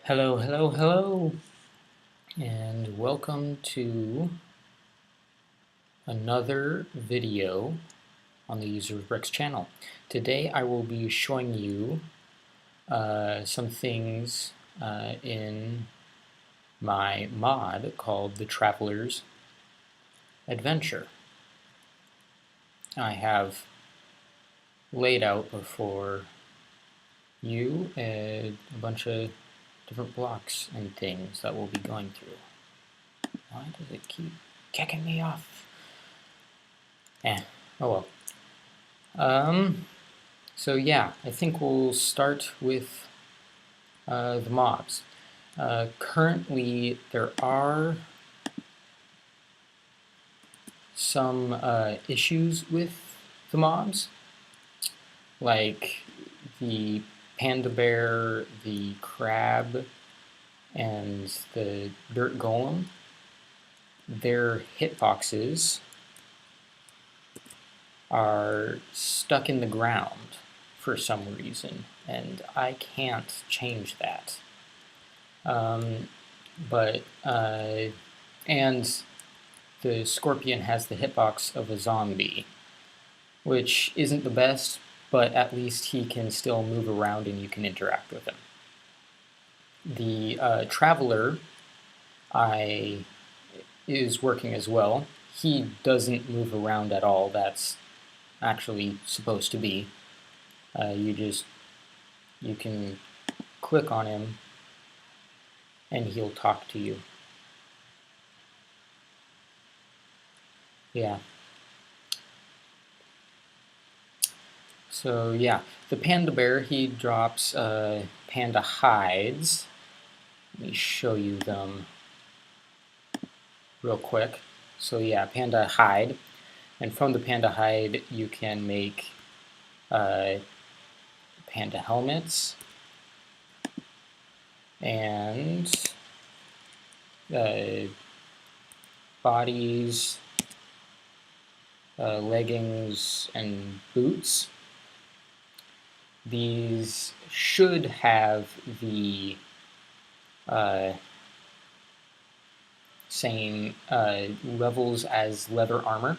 Hello, hello, hello, and welcome to another video on the User Bricks channel. Today I will be showing you some things in my mod called the Traveler's Adventure. I have laid out before you a bunch of different blocks and things that we'll be going through. Why does it keep kicking me off? Oh well. So yeah, I think we'll start with the mobs. Currently, there are some issues with the mobs, like the panda bear, the crab, and the dirt golem. Their hitboxes are stuck in the ground for some reason, and I can't change that. And the scorpion has the hitbox of a zombie, which isn't the best, but at least he can still move around and you can interact with him. The traveler is working as well. He doesn't move around at all. That's actually supposed to be. You can click on him and he'll talk to you. Yeah. So yeah, the panda bear, he drops panda hides. Let me show you them real quick. So yeah, panda hide, and from the panda hide you can make panda helmets and bodies, leggings, and boots. These should have the same levels as leather armor.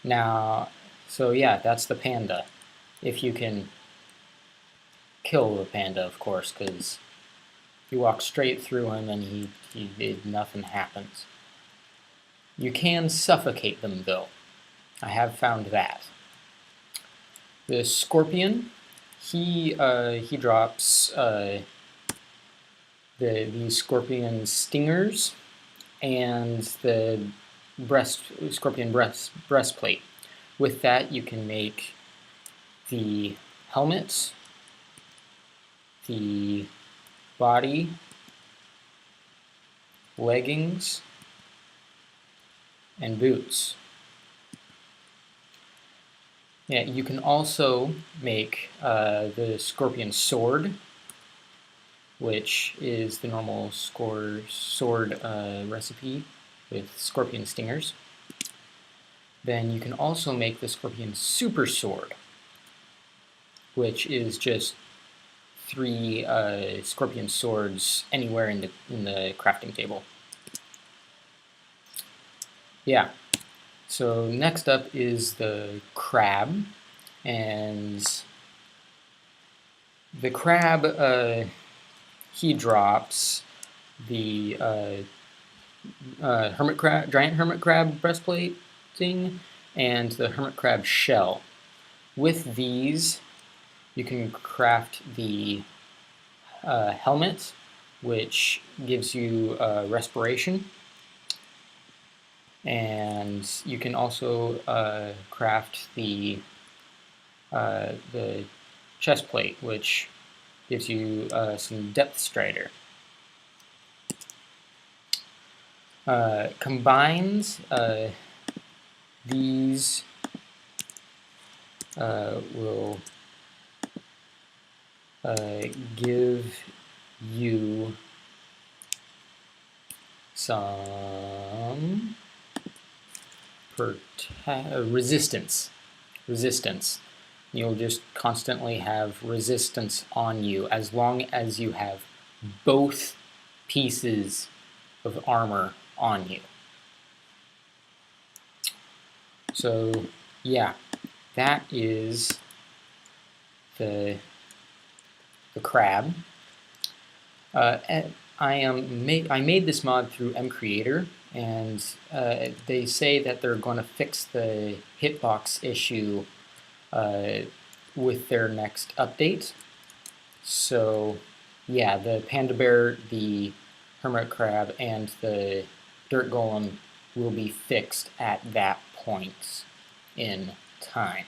Now, so yeah, that's the panda. If you can kill the panda, of course, because you walk straight through him and nothing happens. You can suffocate them, though. I have found that. The scorpion, he drops the scorpion stingers and the scorpion breastplate. With that, you can make the helmet, the body, leggings, and boots. Yeah, you can also make the scorpion sword, which is the normal sword recipe with scorpion stingers. Then you can also make the scorpion super sword, which is just 3 scorpion swords anywhere in the crafting table. Yeah. So next up is the crab, and the crab, he drops the giant hermit crab breastplate thing and the hermit crab shell. With these, you can craft the helmet, which gives you respiration. And you can also craft the chest plate, which gives you some depth strider. Combined, these will give you some resistance. You'll just constantly have resistance on you as long as you have both pieces of armor on you. So yeah, that is the crab. I made this mod through mcreator, and they say that they're going to fix the hitbox issue with their next update. So yeah, the panda bear, the hermit crab, and the dirt golem will be fixed at that point in time.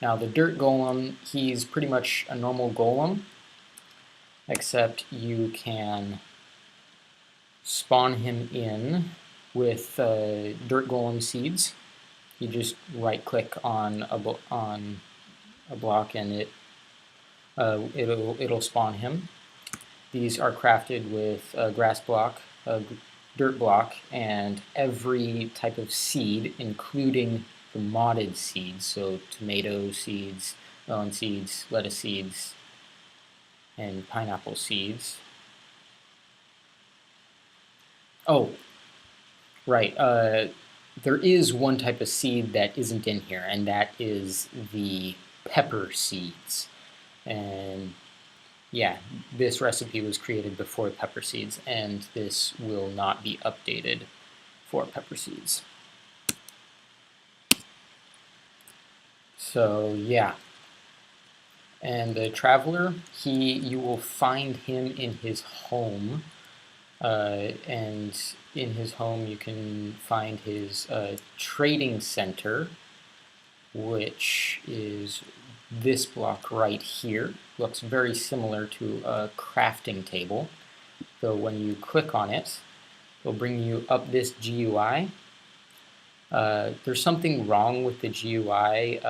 Now the dirt golem, he's pretty much a normal golem, except you can spawn him in with dirt golem seeds. You just right click on a block and it'll spawn him. These are crafted with a grass block, a dirt block, and every type of seed, including the modded seeds, so tomato seeds, melon seeds, lettuce seeds, and pineapple seeds. Oh, right. There is one type of seed that isn't in here, and that is the pepper seeds. And yeah, this recipe was created before pepper seeds, and this will not be updated for pepper seeds. So yeah. And the traveler, you will find him in his home. And in his home you can find his trading center, which is this block right here. Looks very similar to a crafting table. So when you click on it, it'll bring you up this GUI. There's something wrong with the GUI.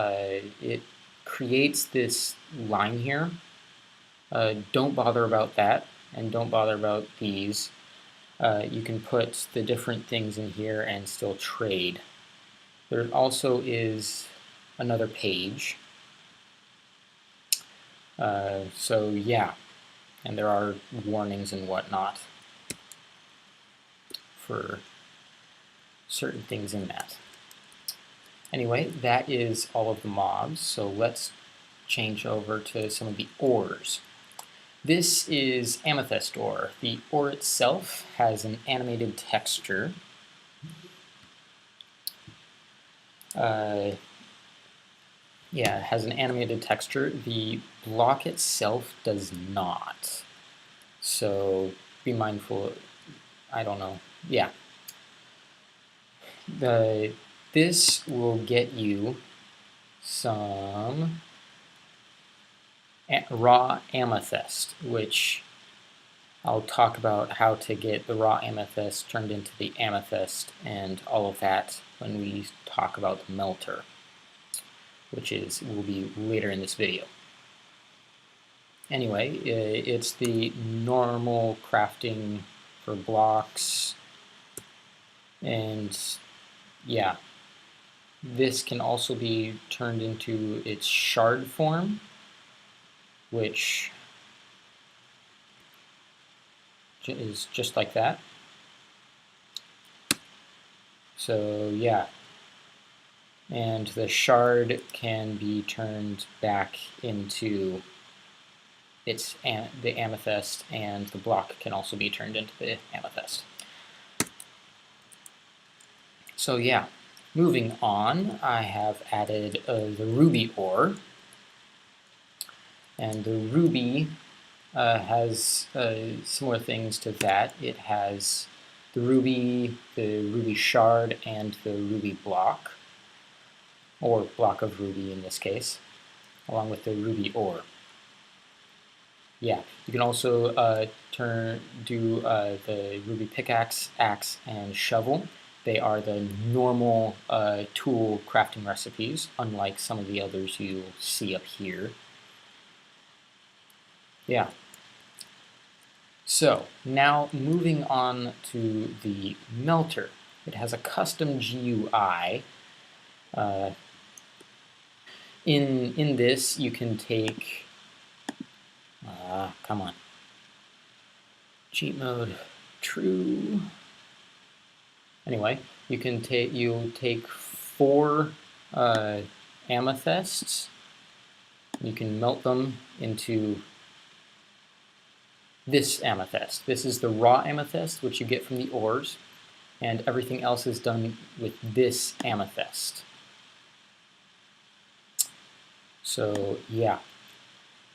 It creates this line here. Don't bother about that, and don't bother about these. You can put the different things in here and still trade. There also is another page. So yeah, and there are warnings and whatnot for certain things in that. Anyway, that is all of the mobs, so let's change over to some of the ores. This is amethyst ore. The ore itself has an animated texture. Yeah, it has an animated texture. The block itself does not. So be mindful. I don't know. Yeah. This will get you some raw amethyst, which I'll talk about how to get the raw amethyst turned into the amethyst and all of that when we talk about the melter, which will be later in this video. Anyway, it's the normal crafting for blocks, and yeah, this can also be turned into its shard form, which is just like that. So yeah, and the shard can be turned back into the amethyst, and the block can also be turned into the amethyst. So yeah, moving on, I have added the ruby ore, and the ruby has similar things to that. It has the ruby shard, and the ruby block, or block of ruby in this case, along with the ruby ore. Yeah, you can also do the ruby pickaxe, axe, and shovel. They are the normal tool crafting recipes, unlike some of the others you'll see up here. Yeah. So now moving on to the melter. It has a custom GUI. in this, you can take, come on, cheat mode, true. Anyway, you'll take 4 amethysts. You can melt them into this amethyst. This is the raw amethyst, which you get from the ores, and everything else is done with this amethyst. So yeah,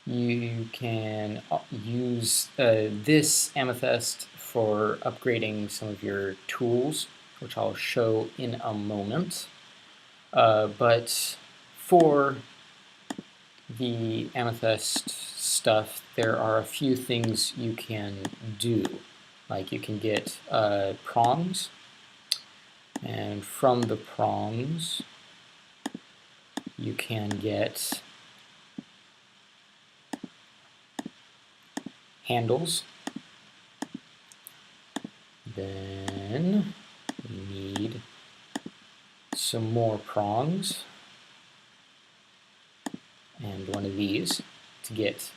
you can use this amethyst for upgrading some of your tools, which I'll show in a moment. But for the amethyst stuff, there are a few things you can do. Like you can get prongs, and from the prongs you can get handles. Then we need some more prongs and one of these to get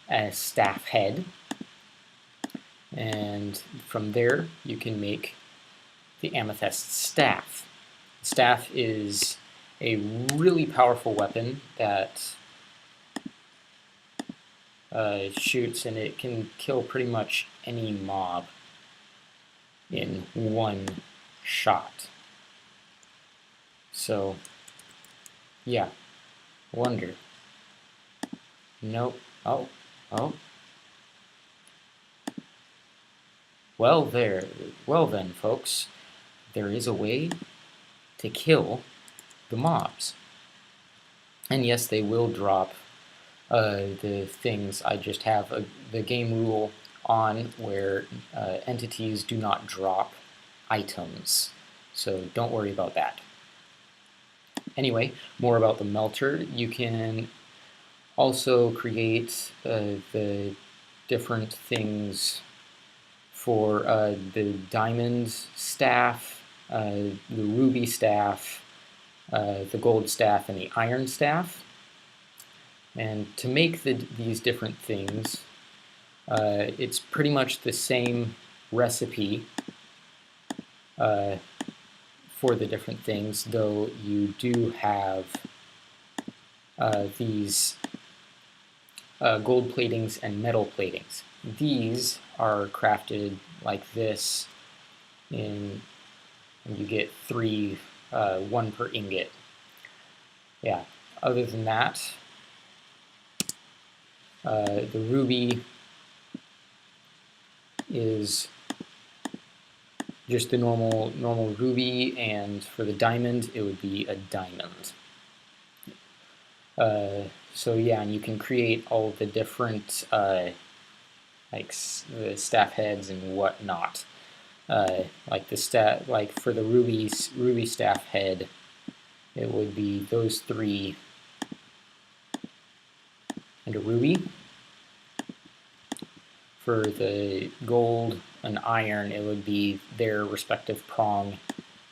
a staff head. And from there you can make the amethyst staff. The staff is a really powerful weapon that shoots, and it can kill pretty much any mob in one shot. So yeah, wonder. Nope. Oh. Well then, folks, there is a way to kill the mobs. And yes, they will drop the things. I just have the game rule on where entities do not drop items. So don't worry about that. Anyway, more about the melter. You can also create the different things for the diamond staff, the ruby staff, the gold staff, and the iron staff. And to make these different things, it's pretty much the same recipe for the different things, though you do have these gold platings and metal platings. These are crafted like this, and you get 3, 1 per ingot. Yeah, other than that, the ruby is just the normal ruby, and for the diamond, it would be a diamond. So yeah, and you can create all the different like the staff heads and whatnot. Like for the ruby staff head, it would be those 3 and a ruby. For the gold and iron, it would be their respective prong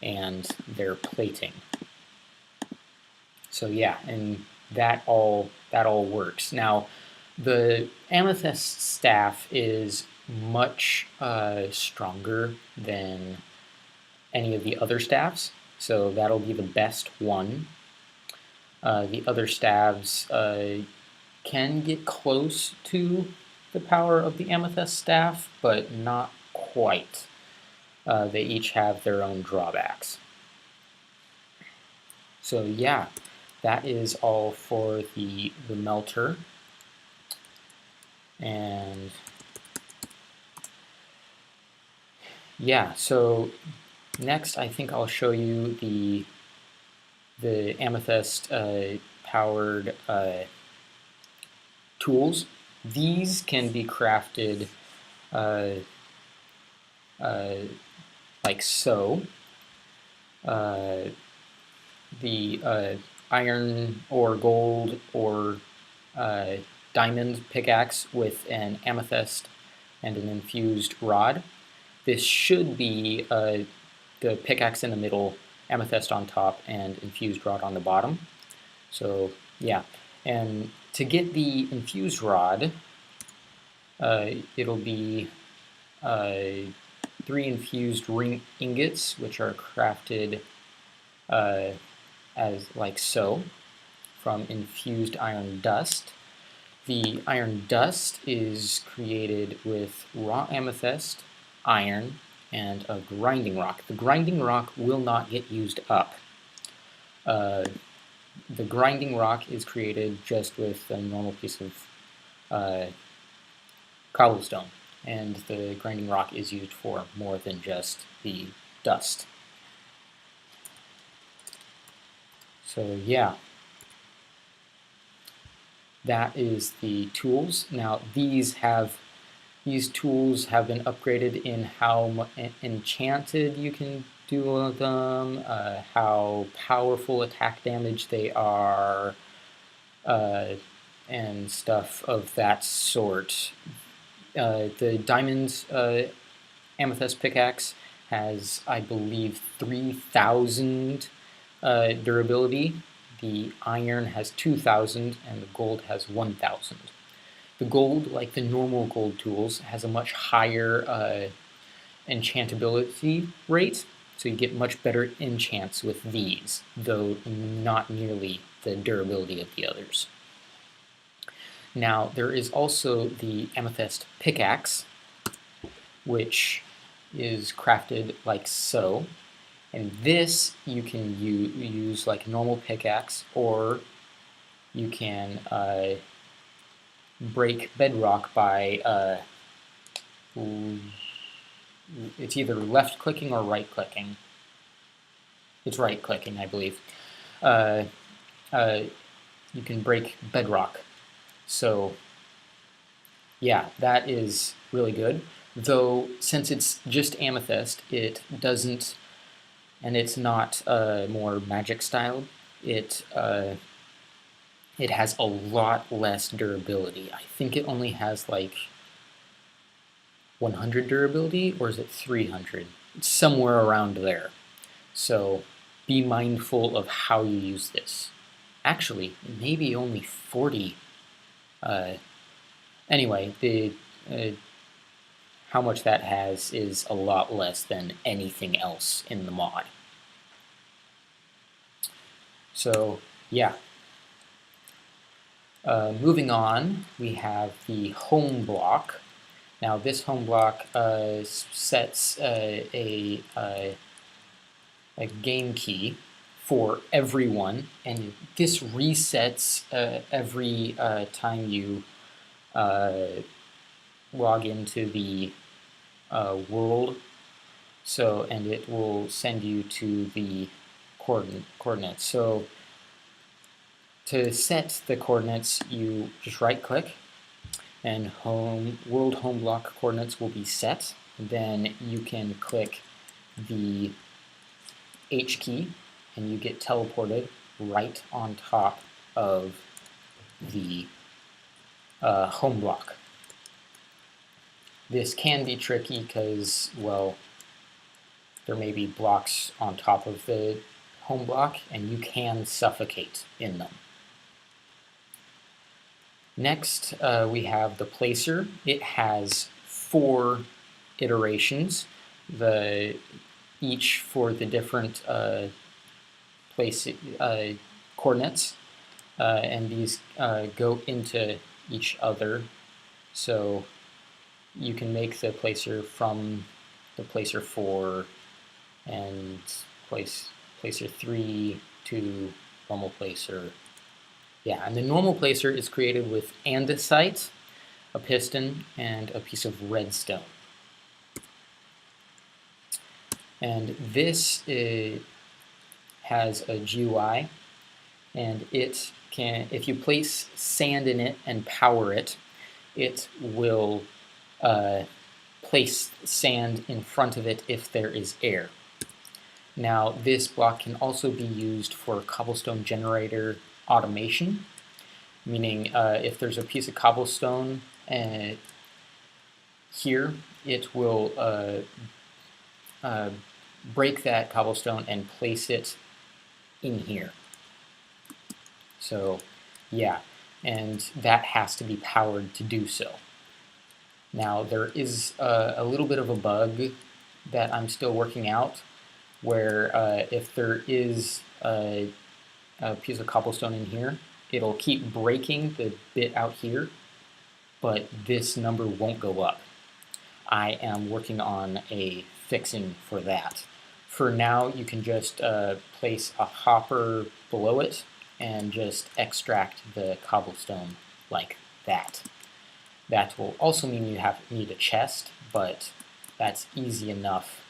and their plating. So yeah, and that all works. Now, the amethyst staff is much stronger than any of the other staffs, so that'll be the best one. The other staves can get close to the power of the amethyst staff, but not quite. They each have their own drawbacks. So yeah, that is all for the melter. And yeah, so next I think I'll show you the amethyst powered tools. These can be crafted like so. The iron or gold or diamond pickaxe with an amethyst and an infused rod. This should be the pickaxe in the middle, amethyst on top, and infused rod on the bottom. So Yeah, and to get the infused rod, it'll be 3 infused ring ingots, which are crafted as like so, from infused iron dust. The iron dust is created with raw amethyst, iron, and a grinding rock. The grinding rock will not get used up. The grinding rock is created just with a normal piece of cobblestone, and the grinding rock is used for more than just the dust. So yeah, that is the tools. Now these tools have been upgraded in how enchanted you can do them, how powerful attack damage they are, and stuff of that sort. The diamond amethyst pickaxe has, I believe, 3,000 durability. The iron has 2,000, and the gold has 1,000. The gold, like the normal gold tools, has a much higher enchantability rate, so you get much better enchants with these, though not nearly the durability of the others. Now, there is also the amethyst pickaxe, which is crafted like so. And this you can use like a normal pickaxe, or you can break bedrock by it's either left clicking or right clicking. It's right clicking, I believe. You can break bedrock. So yeah, that is really good. Though since it's just amethyst, it doesn't, and it's not more magic styled. It has a lot less durability. I think it only has like 100 durability, or is it 300? It's somewhere around there. So be mindful of how you use this. Actually, maybe only 40. Anyway, how much that has is a lot less than anything else in the mod. So yeah. Moving on, we have the home block. Now this home block sets a game key for everyone, and this resets every time you log into the world. So, and it will send you to the coordinates. So to set the coordinates, you just right click, and world home block coordinates will be set. Then you can click the H key, and you get teleported right on top of the home block. This can be tricky because, well, there may be blocks on top of the home block, and you can suffocate in them. Next, we have the placer. It has 4 iterations, each for the different coordinates, and these go into each other. So you can make the placer from the placer 4 and placer 3 to normal placer. Yeah, and the normal placer is created with andesite, a piston, and a piece of redstone. And this has a GUI, and it can, if you place sand in it and power it, it will place sand in front of it if there is air. Now, this block can also be used for cobblestone generator automation, meaning if there's a piece of cobblestone here, it will break that cobblestone and place it in here. So Yeah, and that has to be powered to do so. Now, there is a little bit of a bug that I'm still working out, where if there is a piece of cobblestone in here, it'll keep breaking the bit out here, but this number won't go up. I am working on a fixing for that. For now, you can just place a hopper below it and just extract the cobblestone like that. That will also mean you need a chest, but that's easy enough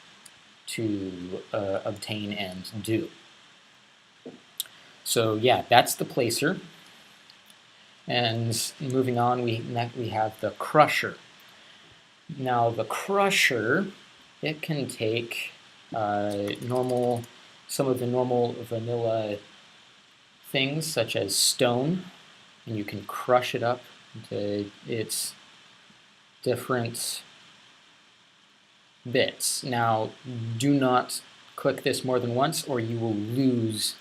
to obtain and do. So yeah, that's the placer. And moving on, we have the crusher. Now the crusher, it can take some of the normal vanilla things such as stone, and you can crush it up into its different bits. Now, do not click this more than once or you will lose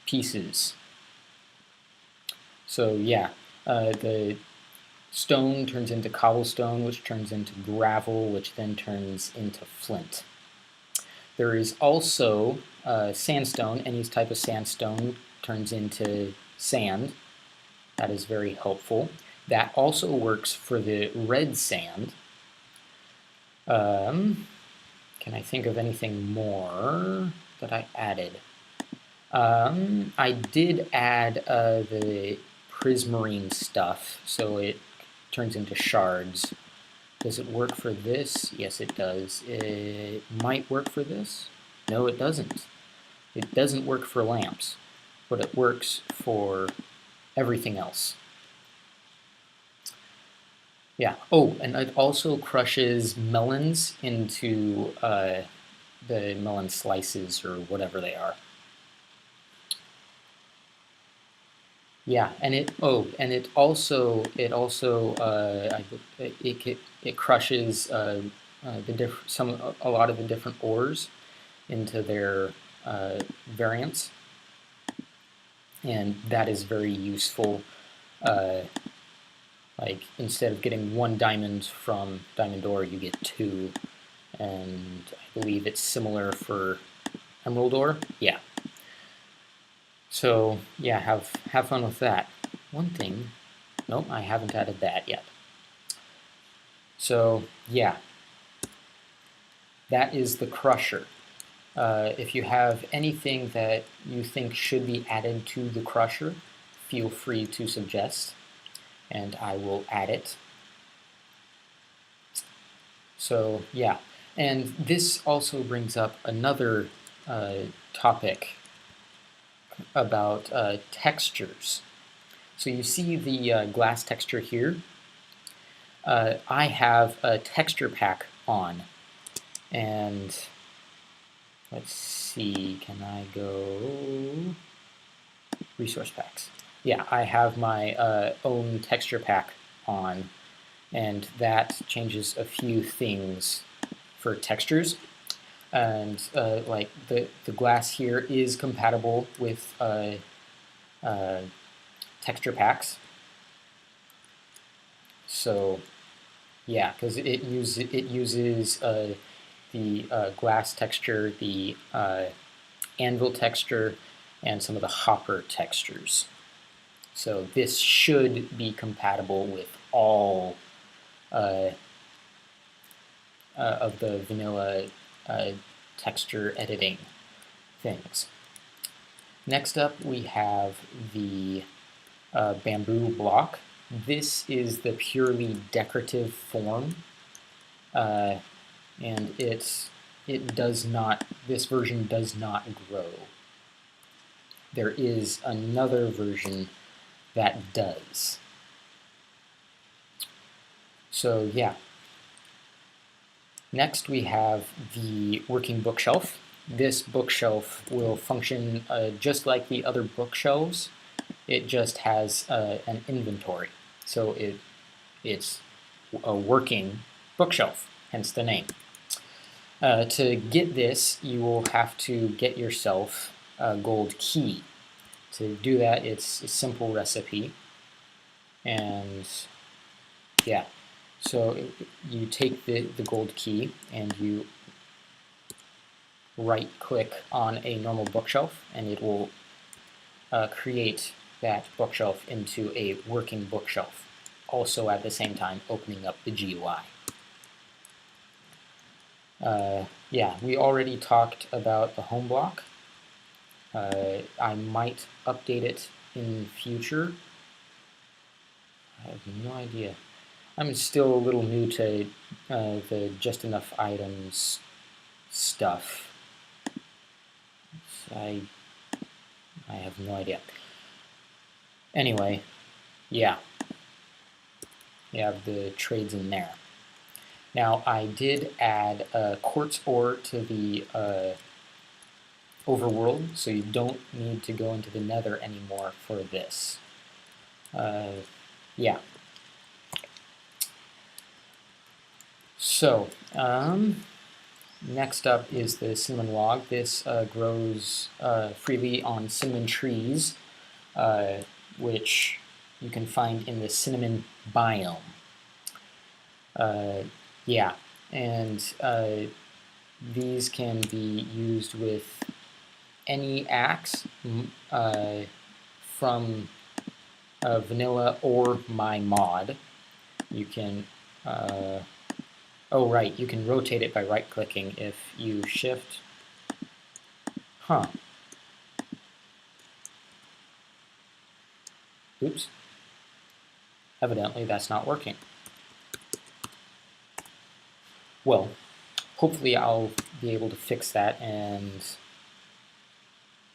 pieces. So yeah, the stone turns into cobblestone, which turns into gravel, which then turns into flint. There is also sandstone. Any type of sandstone turns into sand. That is very helpful. That also works for the red sand. Can I think of anything more that I added? I did add the prismarine stuff, so it turns into shards. Does it work for this? Yes, it does. It might work for this. No, it doesn't. It doesn't work for lamps, but it works for everything else. Yeah. Oh, and it also crushes melons into the melon slices or whatever they are. Yeah, and it also it crushes a lot of the different ores into their variants, and that is very useful. Like instead of getting 1 diamond from diamond ore, you get 2, and I believe it's similar for emerald ore. Yeah. So yeah, have fun with that. One thing, nope, I haven't added that yet. So yeah, that is the crusher. If you have anything that you think should be added to the crusher, feel free to suggest, and I will add it. So yeah, and this also brings up another topic about textures. So you see the glass texture here. I have a texture pack on, and let's see, can I go resource packs? Yeah, I have my own texture pack on, and that changes a few things for textures. And like the glass here is compatible with texture packs. So yeah, because it uses the glass texture, the anvil texture, and some of the hopper textures. So this should be compatible with all of the vanilla texture editing things. Next up, we have the bamboo block. This is the purely decorative form, and this version does not grow. There is another version that does. So yeah. Next we have the working bookshelf. This bookshelf will function just like the other bookshelves. It just has an inventory. So it's a working bookshelf, hence the name. To get this, you will have to get yourself a gold key. to do that, it's a simple recipe. And yeah, so you take the gold key and you right click on a normal bookshelf, and it will create that bookshelf into a working bookshelf, also at the same time opening up the GUI. Yeah, we already talked about the home block. I might update it in future. I have no idea. I'm still a little new to the just enough items stuff. I have no idea. Anyway, yeah. You have the trades in there. Now, I did add quartz ore to the overworld, so you don't need to go into the nether anymore for this. Yeah. So, next up is the cinnamon log. This grows freely on cinnamon trees, which you can find in the cinnamon biome. Yeah, and these can be used with any axe from vanilla or my mod. You can, oh right, you can rotate it by right-clicking if you shift. Huh. Oops. Evidently that's not working. Well, hopefully I'll be able to fix that, and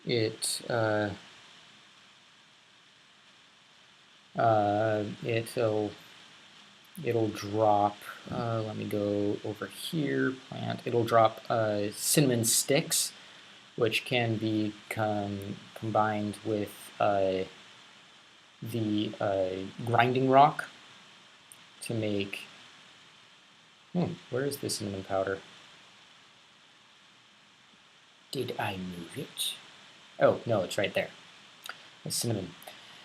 it'll drop. Let me go over here. Plant. It'll drop cinnamon sticks, which can be combined with the grinding rock to make. Where is the cinnamon powder? Did I move it? Oh, no, it's right there. The cinnamon.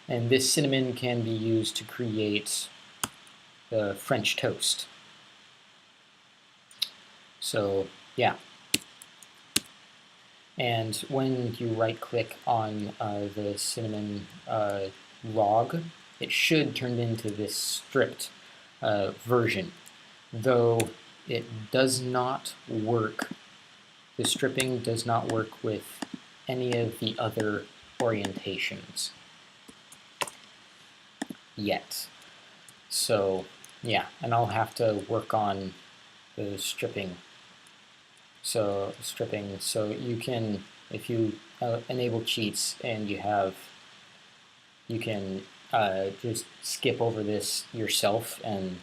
And this cinnamon can be used to create the French toast. So, yeah. And when you right-click on the cinnamon log, it should turn into this stripped version. Though it does not work, the stripping does not work with any of the other orientations yet. So yeah, and I'll have to work on the stripping. So you can, if you enable cheats and you can just skip over this yourself and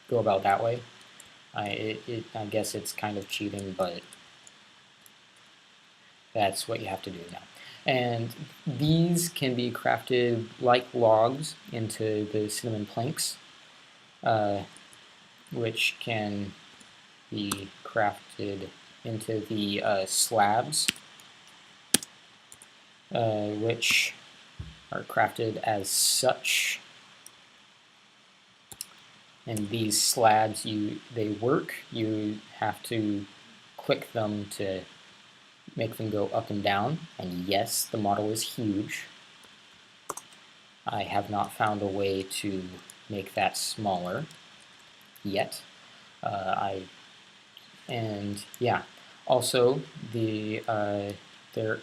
go about that way. I guess it's kind of cheating, but that's what you have to do now. And these can be crafted like logs into the cinnamon planks, which can be crafted into the slabs, which are crafted as such. And these slabs, they work. You have to click them to make them go up and down. And yes, the model is huge. I have not found a way to make that smaller yet. And yeah, also there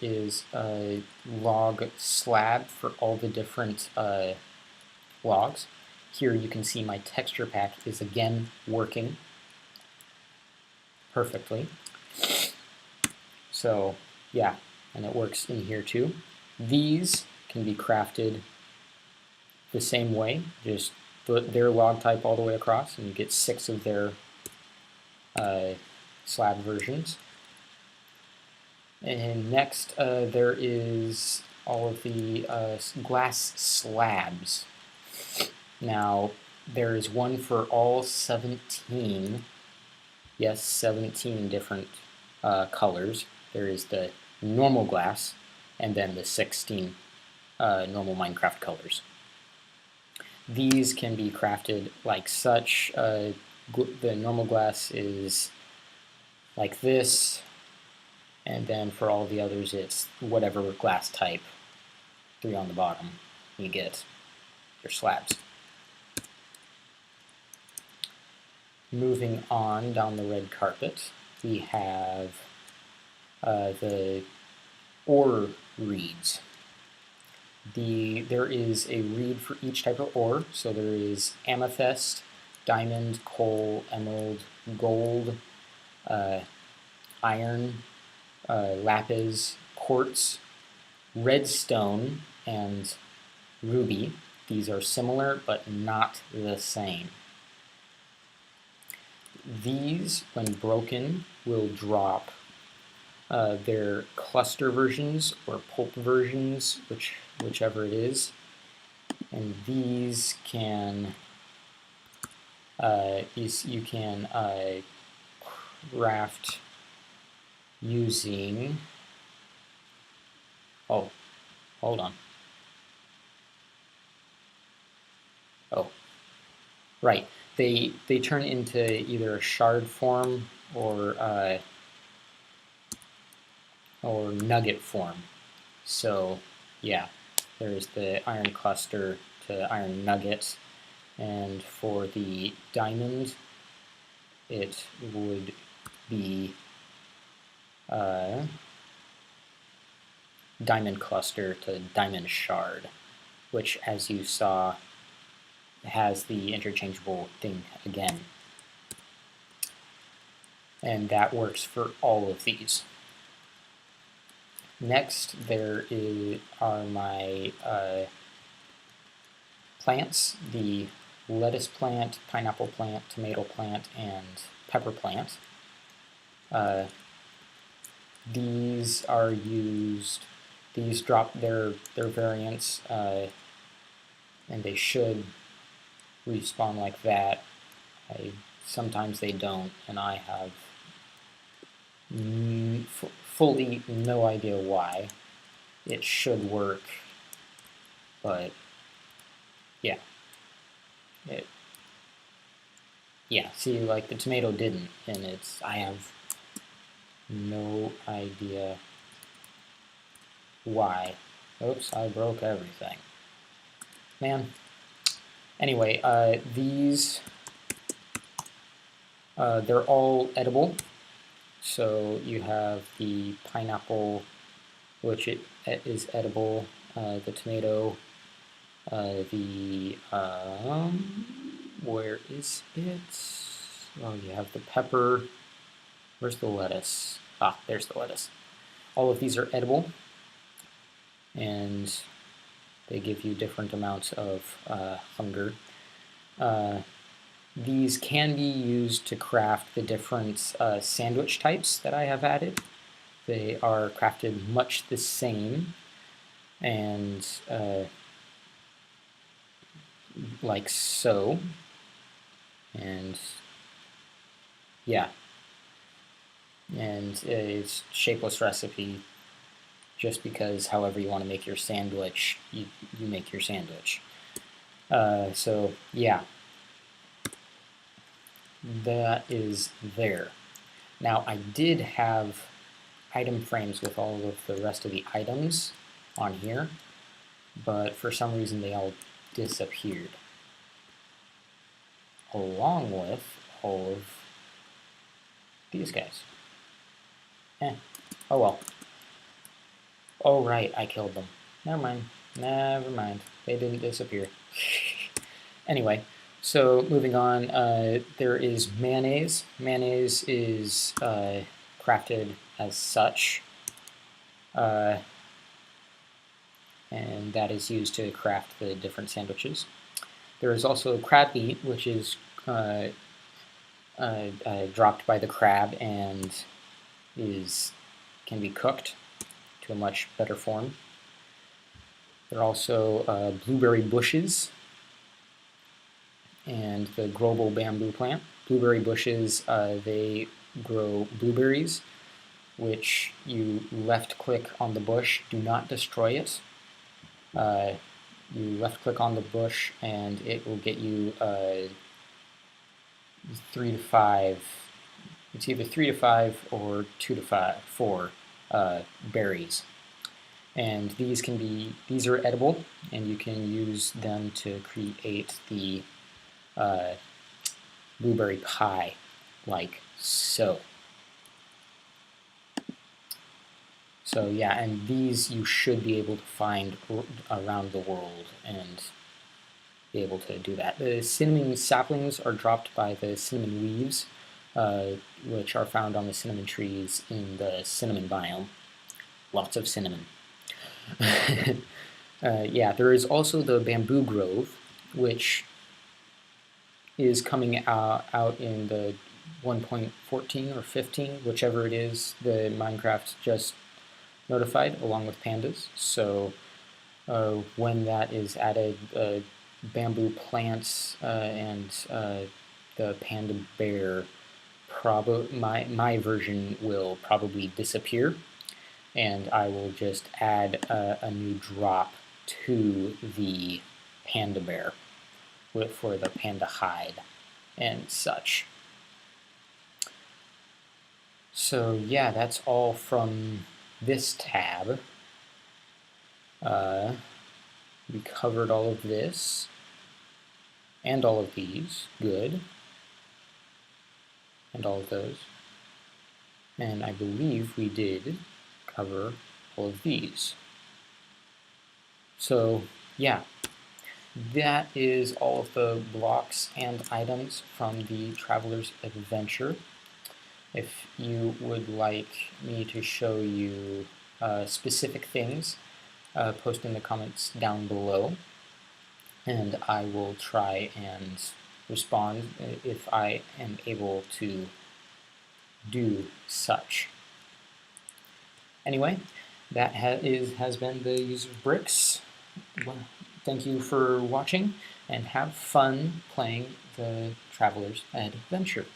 is a log slab for all the different logs. Here you can see my texture pack is again working perfectly. So yeah, and it works in here too. These can be crafted the same way, just put their log type all the way across, and you get 6 of their slab versions. And next there is all of the glass slabs. Now, there is one for all 17, yes, 17 different colors. There is the normal glass, and then the 16 normal Minecraft colors. These can be crafted like such. The normal glass is like this, and then for all the others it's whatever glass type, 3 on the bottom, you get your slabs. Moving on down the red carpet, we have the ore reeds. There is a reed for each type of ore, so there is amethyst, diamond, coal, emerald, gold, iron, lapis, quartz, redstone, and ruby. These are similar but not the same. These, when broken, will drop their cluster versions or pulp versions, whichever it is. And these can you can craft using. Oh, hold on. Oh, right. They turn into either a shard form or nugget form. So yeah, there's the iron cluster to iron nugget, and for the diamond, it would be diamond cluster to diamond shard, which, as you saw, has the interchangeable thing again. And that works for all of these. Next, are my plants, the lettuce plant, pineapple plant, tomato plant, and pepper plant. These are used, these drop their variants, and they should respawn like that. Sometimes they don't, and I have fully no idea why. It should work, but yeah. See, like the tomato didn't, and I have no idea why. Oops, I broke everything. Man. Anyway, these, they're all edible. So you have the pineapple, which is edible, the tomato, where is it? Oh, you have the pepper. Where's the lettuce? Ah, there's the lettuce. All of these are edible, and they give you different amounts of hunger. These can be used to craft the different sandwich types that I have added. They are crafted much the same, and like so. And yeah, and it's shapeless recipe, just because however you want to make your sandwich, you make your sandwich. So yeah, that is there. Now I did have item frames with all of the rest of the items on here, but for some reason they all disappeared, along with all of these guys. Oh well. Oh right, I killed them. Never mind. Never mind. They didn't disappear. Anyway, so moving on, there is mayonnaise. Mayonnaise is crafted as such, and that is used to craft the different sandwiches. There is also crab meat, which is dropped by the crab and can be cooked to a much better form. There are also blueberry bushes and the global bamboo plant. Blueberry bushes, they grow blueberries, which you left-click on the bush. Do not destroy it. You left-click on the bush, and it will get you 3 to 5. It's either 3 to 5 or 2 to 4 berries. And these are edible, and you can use them to create the blueberry pie, like so. So yeah, and these you should be able to find around the world and be able to do that. The cinnamon saplings are dropped by the cinnamon leaves, which are found on the cinnamon trees in the cinnamon biome. Lots of cinnamon. Yeah, there is also the bamboo grove, which is coming out in the 1.14 or 15, whichever it is, the Minecraft just notified, along with pandas. So when that is added, bamboo plants and the panda bear, my version will probably disappear, and I will just add a new drop to the panda bear for the panda hide and such. So yeah, that's all from this tab. We covered all of this and all of these. Good. And all of those. And I believe we did cover all of these. So yeah, that is all of the blocks and items from the Traveler's Adventure. If you would like me to show you specific things, post in the comments down below, and I will try and respond if I am able to do such. Anyway, that has been the use of bricks. Thank you for watching, and have fun playing the Traveler's Adventure.